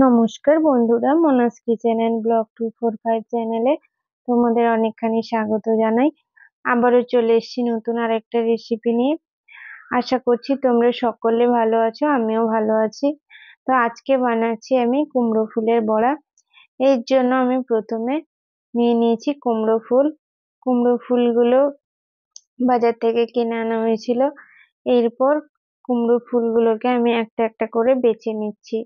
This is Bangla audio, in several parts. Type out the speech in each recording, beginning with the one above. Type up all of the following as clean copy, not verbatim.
নমস্কার বন্ধুরা, মনাস কিচেন এন্ড ব্লগ 245 চ্যানেলে তোমাদের অনেকখানি স্বাগত জানাই। আবারও চলে এসেছি নতুন আরেকটা রেসিপি নিয়ে। আশা করছি তোমরা সকলে ভালো আছো, আমিও ভালো আছি। তো আজকে বানাচ্ছি আমি কুমড়ো ফুলের বড়া। এর জন্য আমি প্রথমে নিয়ে নিয়েছি কুমড়ো ফুল। কুমড়ো ফুলগুলো বাজার থেকে কিনে আনা হয়েছিল। এরপর কুমড়ো ফুলগুলোকে আমি একটা একটা করে বেছে নিচ্ছি।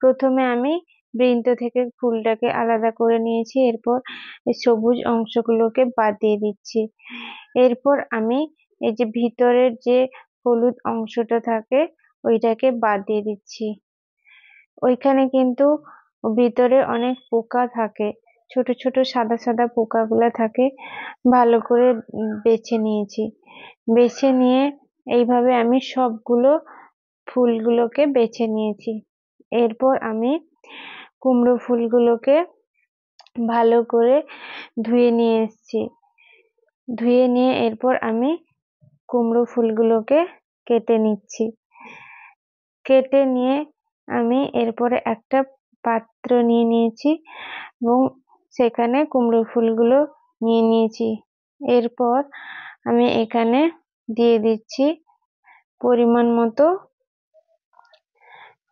প্রথমে আমি বৃন্ত থেকে ফুলটাকে আলাদা করে নিয়েছি, এরপর এই সবুজ অংশগুলোকে বাদ দিয়ে দিচ্ছি। এরপর আমি এই যে ভিতরের যে হলুদ অংশটা থাকে ওইটাকে বাদ দিয়ে দিচ্ছি। ওইখানে কিন্তু ভিতরে অনেক পোকা থাকে, ছোট ছোট সাদা সাদা পোকাগুলো থাকে। ভালো করে বেছে নিয়েছি। বেছে নিয়ে এইভাবে আমি সবগুলো ফুলগুলোকে বেছে নিয়েছি। এরপর আমি কুমড়ো ফুলগুলোকে ভালো করে ধুয়ে নিয়ে এসেছি। ধুয়ে নিয়ে এরপর আমি কুমড়ো ফুলগুলোকে কেটে নিচ্ছি। কেটে নিয়ে আমি এরপরে একটা পাত্র নিয়ে নিয়েছি এবং সেখানে কুমড়ো ফুলগুলো নিয়ে নিয়েছি। এরপর আমি এখানে দিয়ে দিচ্ছি পরিমাণ মতো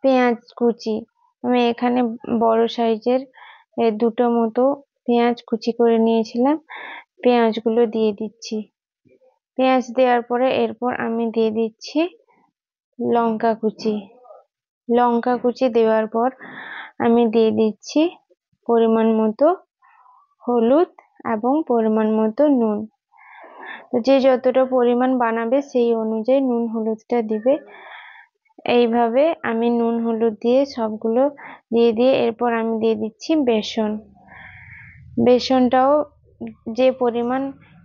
পেঁয়াজ কুচি। আমি এখানে বড় সাইজের দুটো মতো পেঁয়াজ কুচি করে নিয়েছিলাম। পেঁয়াজগুলো দিয়ে দিচ্ছি। পেঁয়াজ দেওয়ার পরে এরপর আমি দিয়ে দিচ্ছি লঙ্কা কুচি। লঙ্কা কুচি দেওয়ার পর আমি দিয়ে দিচ্ছি পরিমাণ মতো হলুদ এবং পরিমাণ মতো নুন। যে যতটা পরিমাণ বানাবে সেই অনুযায়ী নুন হলুদটা দিবে। এইভাবে আমি নুন হলুদ দিয়ে সবগুলো দিয়ে এরপর আমি দিয়ে দিচ্ছি বেসন। বেসনটাও যে পরিমাণ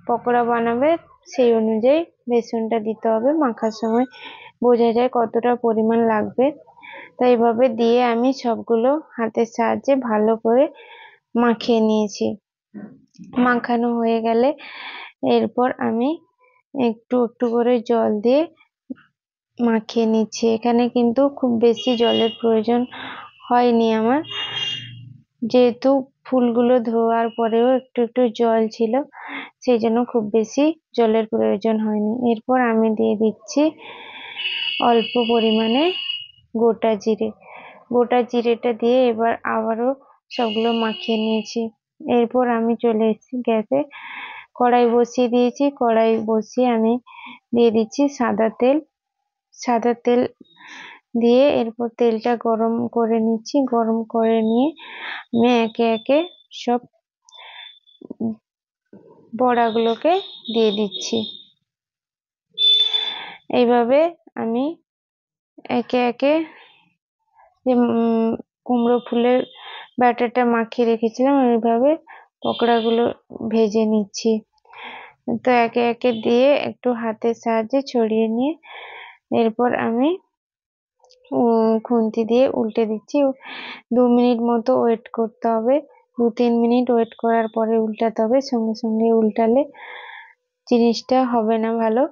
পকোড়া বানাবে সেই অনুযায়ী বেসনটা দিতে হবে। মাখার সময় বোঝা যায় কতটা পরিমাণ লাগবে। তো এইভাবে দিয়ে আমি সবগুলো হাতের সাহায্যে ভালো করে মাখিয়ে নিয়েছি। মাখানো হয়ে গেলে এরপর আমি একটু একটু করে জল দিয়ে মাখিয়ে নিচ্ছি। এখানে কিন্তু খুব বেশি জলের প্রয়োজন হয়নি আমার, যেহেতু ফুলগুলো ধোয়ার পরেও একটু একটু জল ছিল, সেই জন্য খুব বেশি জলের প্রয়োজন হয়নি। এরপর আমি দিয়ে দিচ্ছি অল্প পরিমাণে গোটা জিরে। গোটা জিরেটা দিয়ে এবার আবারও সবগুলো মাখিয়ে নিয়েছি। এরপর আমি চলে এসেছি গ্যাসে, কড়াই বসিয়ে দিয়েছি। কড়াই বসিয়ে আমি দিয়ে দিচ্ছি সাদা তেল। সাদা তেল দিয়ে এরপর তেলটা গরম করে নিচ্ছি। গরম করে নিয়ে আমি একে একে সব বড়াগুলোকে দিয়ে দিচ্ছি। এইভাবে আমি একে একে যে কুমড়ো ফুলের ব্যাটারটা মাখিয়ে রেখেছিলাম এইভাবে পকোড়াগুলো ভেজে নিচ্ছি। তো একে একে দিয়ে একটু হাতের সাহায্যে ছড়িয়ে নিয়ে এরপর আমি খুন্তি দিয়ে উল্টে দিচ্ছি। 2 মিনিট মতো ওয়েট করতে হবে। 2-3 মিনিট ওয়েট করার পরে উল্টাতে হবে। সঙ্গে সঙ্গে উল্টালে জিনিসটা হবে না ভালো।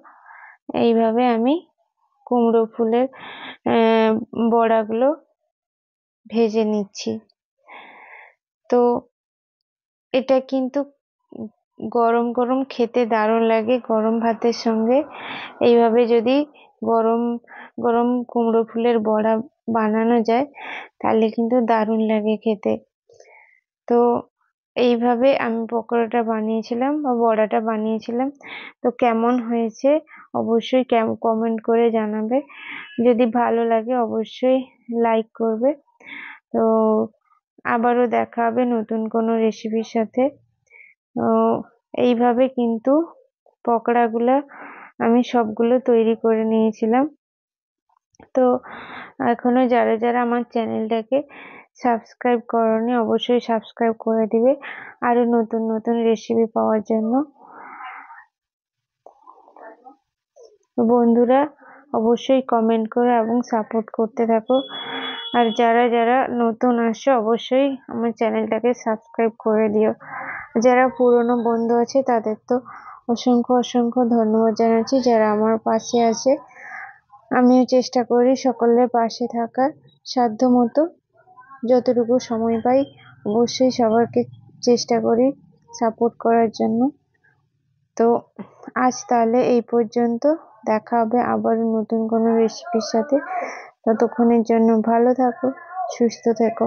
এইভাবে আমি কুমড়ো ফুলের বড়াগুলো ভেজে নিচ্ছি। তো এটা কিন্তু গরম গরম খেতে দারুণ লাগে গরম ভাতের সঙ্গে। এইভাবে যদি গরম গরম কুমড়ো ফুলের বড়া বানানো যায় তাহলে কিন্তু দারুণ লাগে খেতে। তো এইভাবে আমি পকোড়াটা বানিয়েছিলাম বা বড়াটা বানিয়েছিলাম। তো কেমন হয়েছে অবশ্যই কমেন্ট করে জানাবে। যদি ভালো লাগে অবশ্যই লাইক করবে। তো আবারও দেখা হবে নতুন কোনো রেসিপির সাথে। এইভাবে কিন্তু পকোড়াগুলো আমি সবগুলো তৈরি করে নিয়েছিলাম। তো এখনো যারা যারা আমার চ্যানেলটাকে সাবস্ক্রাইব করোনি অবশ্যই সাবস্ক্রাইব করে দিবে আরো নতুন নতুন রেসিপি পাওয়ার জন্য। বন্ধুরা অবশ্যই কমেন্ট করো এবং সাপোর্ট করতে থাকো। আর যারা যারা নতুন আসো অবশ্যই আমার চ্যানেলটাকে সাবস্ক্রাইব করে দিও। যারা পুরনো বন্ধু আছে তাদের তো অসংখ্য অসংখ্য ধন্যবাদ জানাচ্ছি যারা আমার পাশে আছে। আমিও চেষ্টা করি সকলের পাশে থাকার সাধ্য মতো। যতটুকু সময় পাই অবশ্যই সবাইকে চেষ্টা করি সাপোর্ট করার জন্য। তো আজ তাহলে এই পর্যন্ত, দেখা হবে আবারও নতুন কোনো রেসিপির সাথে। ততক্ষণের জন্য ভালো থাকো, সুস্থ থেকো।